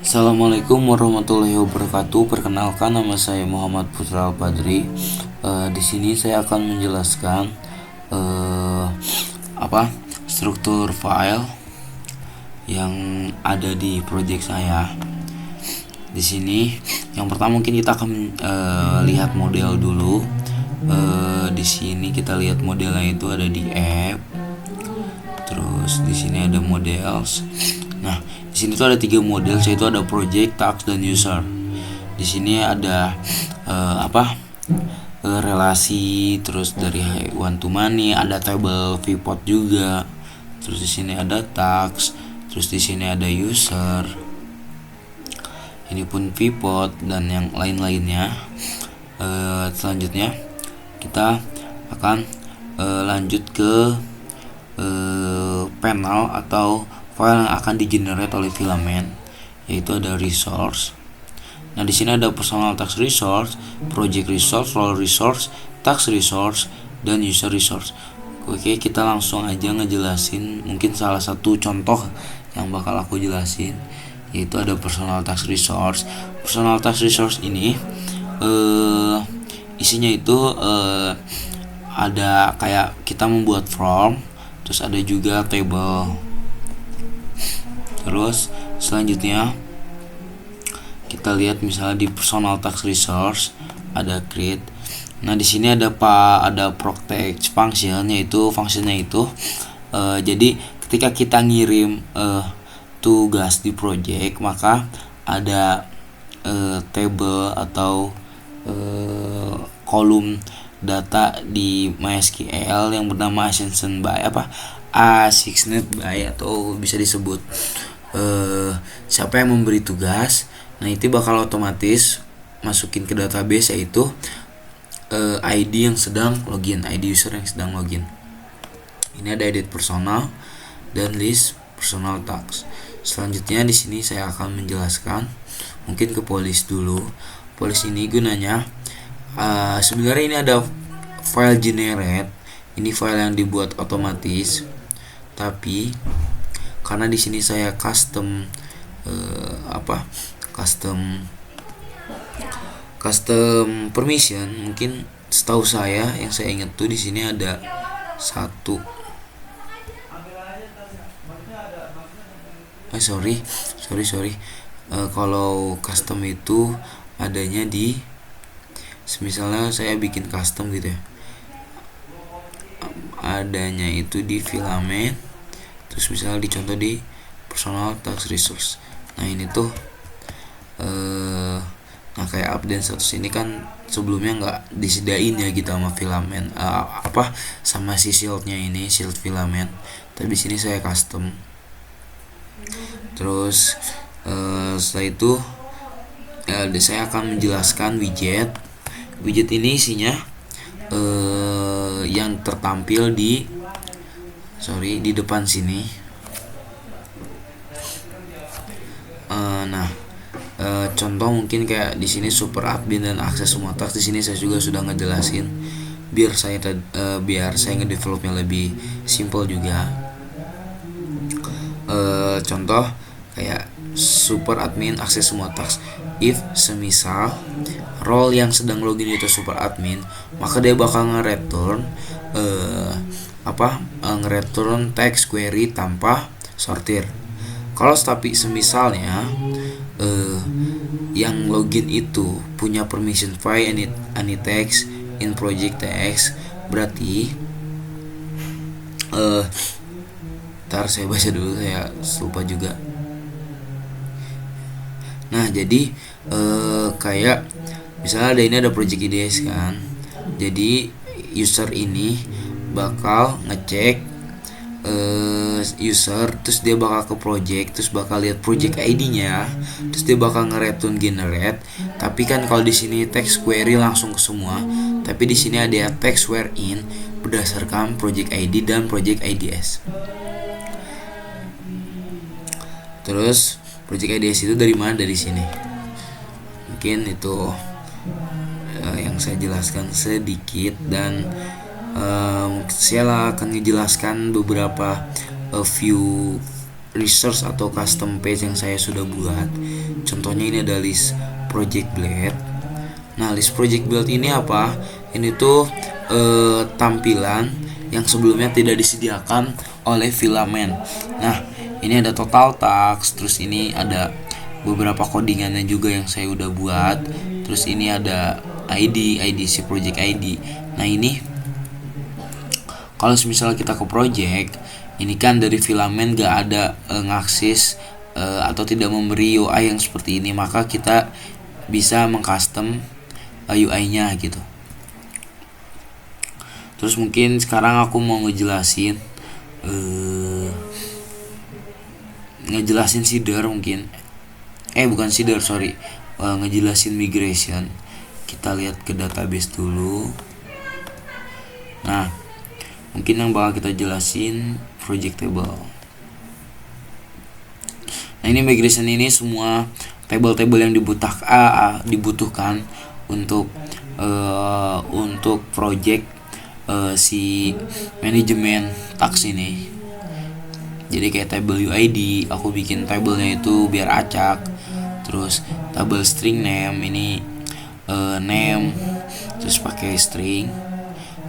Assalamualaikum warahmatullahi wabarakatuh. Perkenalkan, nama saya Muhammad Putra Al-Padri. Di sini saya akan menjelaskan eh, apa struktur file yang ada di project saya. Di sini yang pertama mungkin kita akan lihat model dulu. Di sini kita lihat modelnya itu ada di app. Terus di sini ada models. Nah, di sini tuh ada 3 model, yaitu ada project, task, dan user. Di sini ada relasi, terus dari one to many, ada table pivot juga. Terus di sini ada task, terus di sini ada user. Ini pun pivot dan yang lain-lainnya. Selanjutnya kita akan lanjut ke panel atau file yang akan di-generate oleh filament, yaitu ada resource. Nah, di sini ada personal task resource, project resource, role resource, task resource, dan user resource. Oke, kita langsung aja ngejelasin mungkin salah satu contoh yang bakal aku jelasin, yaitu ada personal task resource. Personal task resource ini isinya itu ada kayak kita membuat form, terus ada juga table. Terus selanjutnya kita lihat misalnya di personal task resource ada create. Nah, di sini ada protect function, yaitu fungsinya itu jadi ketika kita ngirim tugas di project, maka ada table atau kolom data di MySQL yang bernama assigned by atau bisa disebut siapa yang memberi tugas. Nah, itu bakal otomatis masukin ke database, yaitu ID yang sedang login, ID user yang sedang login. Ini ada edit personal dan list personal task. Selanjutnya di sini saya akan menjelaskan mungkin ke police dulu. Police ini gunanya sebenarnya ini ada file generate. Ini file yang dibuat otomatis, tapi karena di sini saya custom permission, mungkin setahu saya yang saya ingat tuh di sini ada satu. Sorry. Kalau custom itu adanya di, misalnya saya bikin custom gitu ya, adanya itu di filament, terus misalnya dicontoh di personal task resource. Nah, ini tuh kayak update status ini kan sebelumnya nggak disediain ya gitu sama filament sama si shieldnya ini, shield filament, tapi sini saya custom. Terus setelah itu saya akan menjelaskan widget. Widget ini isinya yang tertampil di depan sini. Contoh mungkin kayak di sini super admin dan akses semua task. Di sini saya juga sudah ngejelasin biar saya ngedevelopnya lebih simple juga. Contoh kayak super admin akses semua task. If semisal role yang sedang login itu super admin, maka dia bakal nge-return text query tanpa sortir. Kalau tapi semisalnya yang login itu punya permission file any text in project text, berarti ntar saya baca dulu, saya lupa juga. Nah, jadi kayak misalnya ini ada project IDS kan, jadi user ini bakal ngecek user, terus dia bakal ke project, terus bakal lihat project ID-nya, terus dia bakal nge-return generate. Tapi kan kalau di sini text query langsung ke semua, tapi di sini ada text where in berdasarkan project ID dan project IDS. Terus project IDS itu dari mana? Dari sini. Mungkin itu yang saya jelaskan sedikit, dan saya akan menjelaskan beberapa view resource atau custom page yang saya sudah buat. Contohnya ini ada list project blade. Nah, list project build ini apa? Ini tuh tampilan yang sebelumnya tidak disediakan oleh filament. Nah, ini ada total task, terus ini ada beberapa codingannya juga yang saya udah buat. Terus ini ada ID si project ID. Nah, ini kalau misalnya kita ke project, ini kan dari filament gak ada ngakses atau tidak memberi UI yang seperti ini, maka kita bisa mengcustom UI-nya gitu. Terus mungkin sekarang aku mau ngejelasin seeder mungkin. Bukan seeder, sorry. Ngejelasin migration. Kita lihat ke database dulu. Nah, mungkin yang bakal kita jelasin project table. Nah, ini migration ini semua table-table yang dibutuhkan untuk project si manajemen task ini. Jadi kayak table UID, aku bikin tabelnya itu biar acak. Terus table string name ini name, terus pakai string,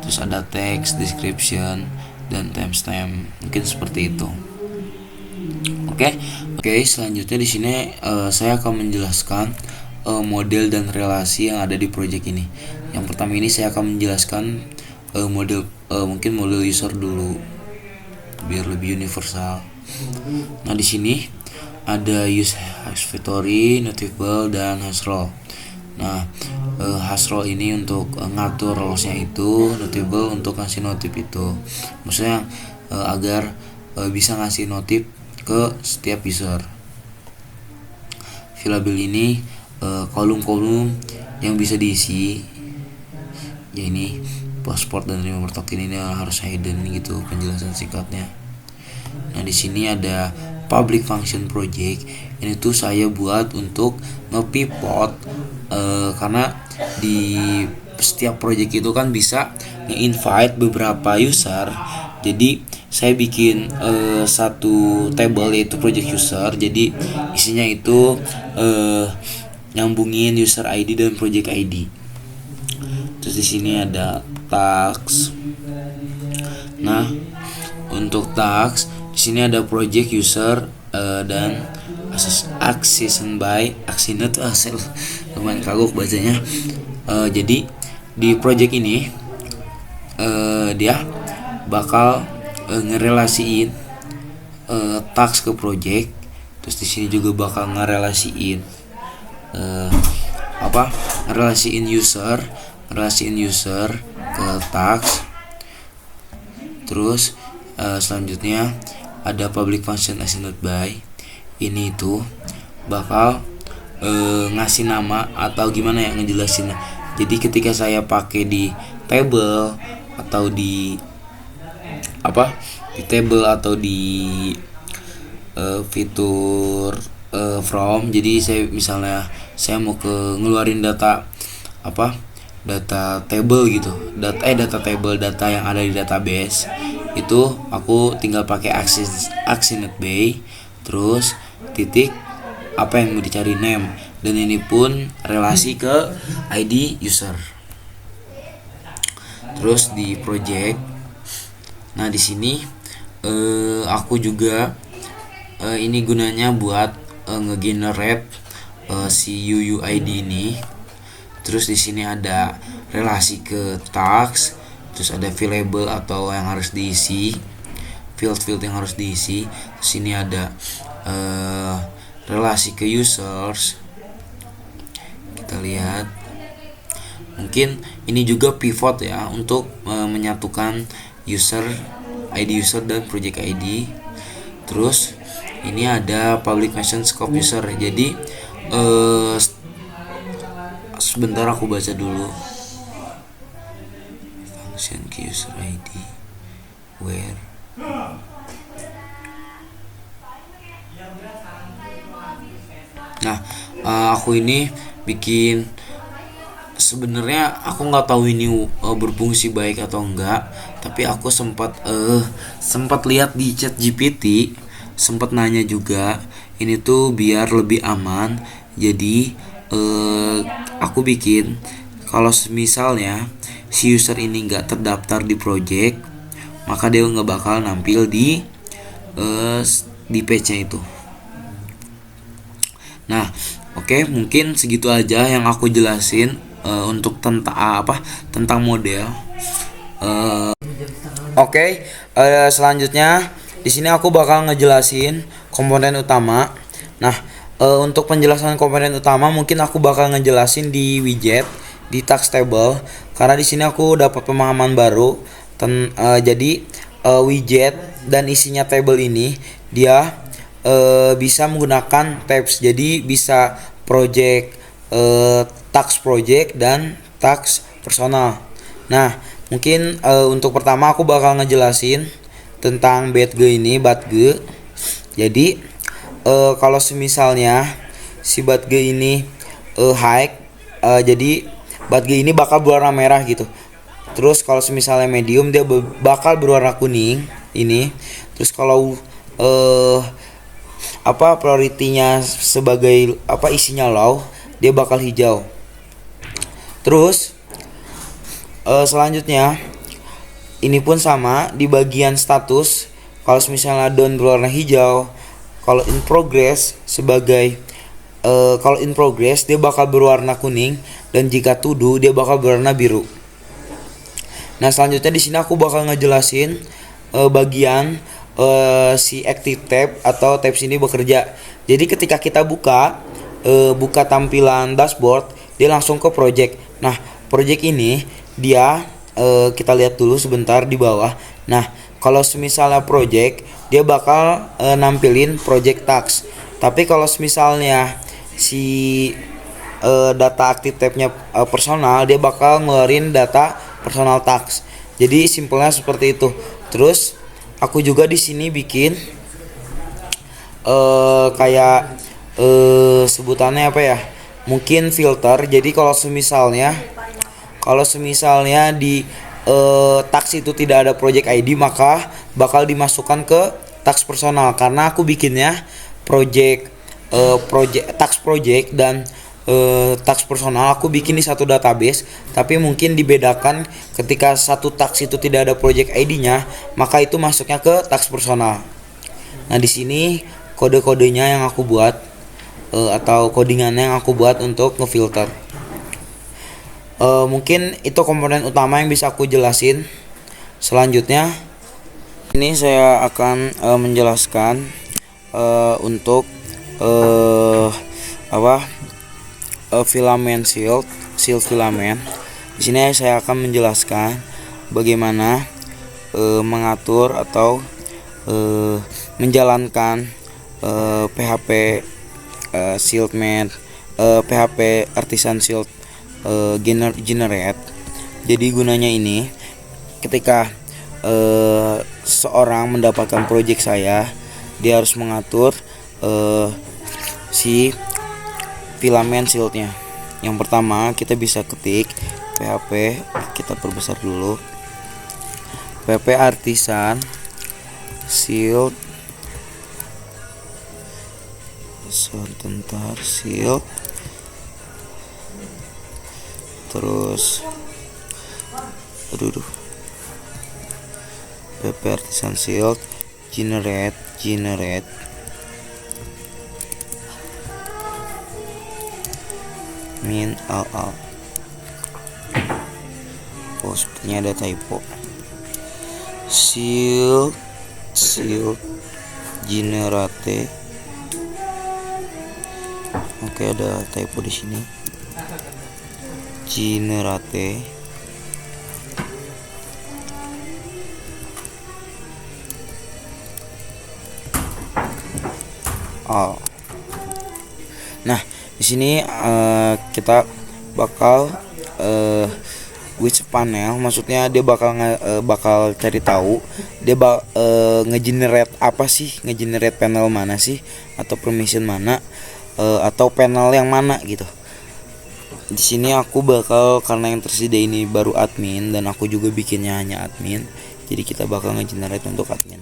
terus ada text, description, dan timestamp. Mungkin seperti itu. Oke, selanjutnya di sini saya akan menjelaskan model dan relasi yang ada di project ini. Yang pertama ini saya akan menjelaskan mungkin model user dulu biar lebih universal. Nah, di sini ada use hash factory, notable, dan hash role. Nah, hash role ini untuk ngatur roles-nya itu, notable untuk ngasih notif itu. Maksudnya agar bisa ngasih notif ke setiap user. Fillable ini kolom-kolom yang bisa diisi. Ya, ini passport dan remember token ini harus hidden gitu penjelasan singkatnya. Nah, di sini ada public function project. Ini tuh saya buat untuk nge-pivot karena di setiap project itu kan bisa nge-invite beberapa user. Jadi saya bikin satu table yaitu project user. Jadi isinya itu nyambungin user ID dan project ID. Terus di sini ada task. Nah, untuk task di sini ada project user dan accession by actioned. Lumayan kagok bacanya. Jadi di project ini dia bakal ngerelasiin task ke project. Terus di sini juga bakal ngerelasiin ngerelasiin user ke task. Terus selanjutnya ada public function assigned by. Ini itu bakal ngasih nama atau gimana ya ngejelasinnya. Jadi ketika saya pakai di table atau di table atau di fitur from. Jadi misalnya saya mau ngeluarin data table gitu, data yang ada di database itu, aku tinggal pakai actioned by, terus titik apa yang mau dicari name, dan ini pun relasi ke ID user. Terus di project, nah di sini aku juga ini gunanya buat ngegenerate si UUID ini. Terus di sini ada relasi ke task, terus ada fillable atau yang harus diisi, field yang harus diisi. Terus ini ada relasi ke users. Kita lihat, mungkin ini juga pivot ya untuk menyatukan ID user dan project ID. Terus ini ada public mention scope user. Jadi sebentar aku baca dulu. Function key user ID where. Nah, aku ini bikin, sebenarnya aku nggak tahu ini berfungsi baik atau enggak, tapi aku sempat lihat di ChatGPT sempet nanya juga, ini tuh biar lebih aman. Jadi aku bikin kalau misalnya si user ini nggak terdaftar di project, maka dia nggak bakal nampil di page-nya itu. Nah, oke, mungkin segitu aja yang aku jelasin untuk tentang model. Selanjutnya di sini aku bakal ngejelasin komponen utama. Nah, untuk penjelasan komponen utama mungkin aku bakal ngejelasin di widget, di task table, karena di sini aku dapat pemahaman baru. Jadi widget dan isinya table ini dia bisa menggunakan tabs. Jadi bisa project, task project dan task personal. Nah, mungkin untuk pertama aku bakal ngejelasin tentang batge ini, batge. Jadi kalau semisalnya si batge ini high, jadi batge ini bakal berwarna merah gitu. Terus kalau semisalnya medium dia bakal berwarna kuning ini. Terus kalau prioritinya sebagai isinya low, dia bakal hijau. Terus selanjutnya ini pun sama di bagian status. Kalau misalnya down berwarna hijau, kalau in progress kalau in progress dia bakal berwarna kuning, dan jika to do dia bakal berwarna biru. Nah, selanjutnya di sini aku bakal ngejelasin bagian si active tab atau tabs ini bekerja. Jadi ketika kita buka tampilan dashboard, dia langsung ke project. Nah, project ini dia kita lihat dulu sebentar di bawah. Nah, kalau misalnya project dia bakal nampilin project task. Tapi kalau misalnya si data active tabnya personal, dia bakal ngeluarin data personal task. Jadi simpelnya seperti itu. Terus aku juga di sini bikin kayak sebutannya apa ya? Mungkin filter. Jadi kalau semisalnya di task itu tidak ada project ID, maka bakal dimasukkan ke task personal, karena aku bikinnya task project dan task personal aku bikin di satu database. Tapi mungkin dibedakan ketika satu task itu tidak ada project ID-nya, maka itu masuknya ke task personal. Nah, di sini kode-kodenya yang aku buat atau codingannya yang aku buat untuk ngefilter. Mungkin itu komponen utama yang bisa aku jelasin. Selanjutnya ini saya akan menjelaskan untuk filament shield filament. Di sini saya akan menjelaskan bagaimana mengatur atau menjalankan PHP shieldman, PHP artisan shield generate. Jadi gunanya ini ketika seorang mendapatkan project saya, dia harus mengatur si filament shieldnya. Yang pertama kita bisa ketik PHP, kita perbesar dulu, PHP artisan shield shield, terus PHP artisan shield generate min al. Oh, sepertinya ada typo. Shield generate. Oke, ada typo di sini. Generate all. Nah, di sini kita bakal which panel, maksudnya dia bakal cari tahu dia ngegenerate apa sih, ngegenerate panel mana sih, atau permission mana, atau panel yang mana gitu. Di sini aku bakal, karena yang tersedia ini baru admin dan aku juga bikinnya hanya admin, jadi kita bakal ngegenerate untuk admin.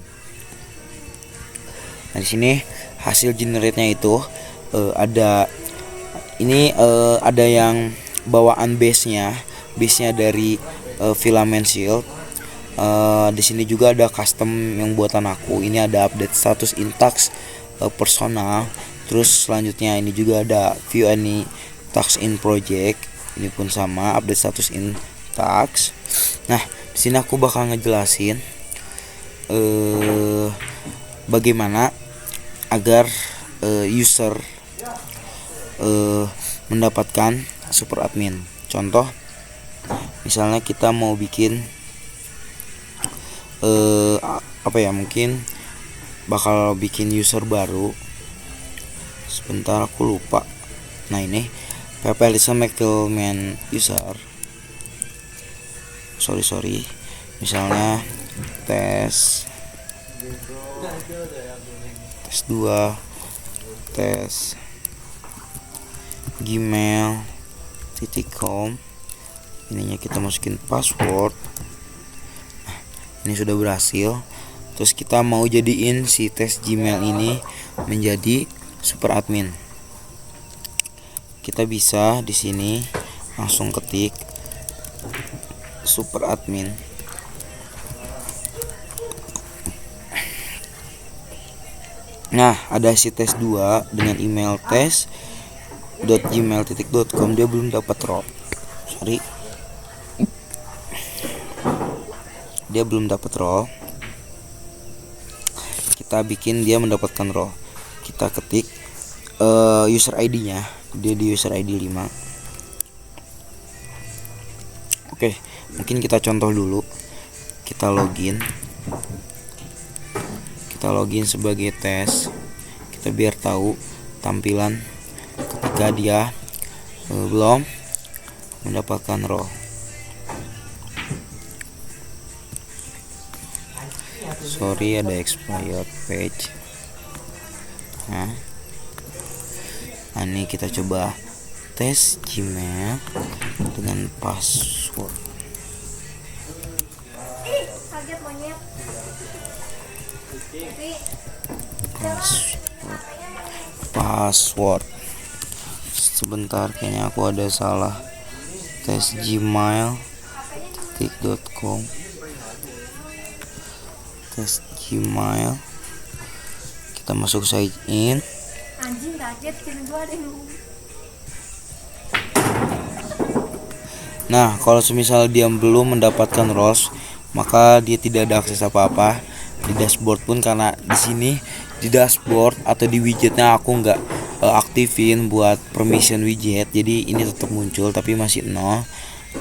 Nah, di sini hasil generate-nya itu ada ini ada yang bawaan base-nya dari filament shield. Di sini juga ada custom yang buatan aku. Ini ada update status intax personal. Terus selanjutnya ini juga ada view any task in project. Ini pun sama, update status intax. Nah, di sini aku bakal ngejelasin bagaimana agar user mendapatkan super admin. Contoh, misalnya kita mau bikin mungkin bakal bikin user baru. Sebentar, aku lupa. Nah, ini pp listen make filament user. Sorry. Misalnya tes 2 tes gmail.com. ininya kita masukin password. Ini sudah berhasil. Terus kita mau jadiin si tes Gmail ini menjadi super admin. Kita bisa di sini langsung ketik super admin. Nah, ada si tes 2 dengan email tes.gmail.com. dia belum dapat role. Dia belum dapat role. Kita bikin dia mendapatkan role. Kita ketik user ID-nya. Dia di user ID 5. Oke, mungkin kita contoh dulu. Kita login sebagai tes. Kita biar tahu tampilan ketika dia belum mendapatkan role. Sorry, ada expired page. Nah, ini kita coba tes Gmail dengan password. Password. Sebentar, kayaknya aku ada salah. Tes gmail.com. tes Gmail. Kita masuk sign in. Nah, kalau semisal dia belum mendapatkan roles, maka dia tidak ada akses apa-apa di dashboard pun, karena di sini di dashboard atau di widgetnya aku nggak aktifin buat permission widget. Jadi ini tetap muncul tapi masih 0.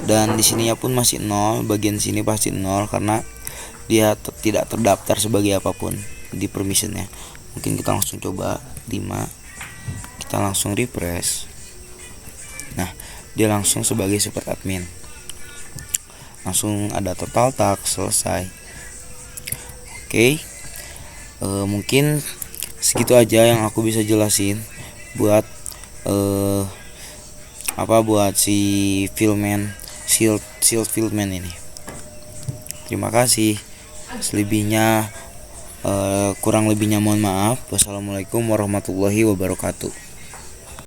Dan di sininya pun masih 0, bagian sini pasti 0 karena dia tidak terdaftar sebagai apapun di permissionnya. Mungkin kita langsung coba 5. Kita langsung refresh. Nah, dia langsung sebagai super admin. Langsung ada total task selesai. Oke. Mungkin segitu aja yang aku bisa jelasin buat buat si filament shield filament ini. Terima kasih. Selebihnya kurang lebihnya mohon maaf. Wassalamualaikum warahmatullahi wabarakatuh.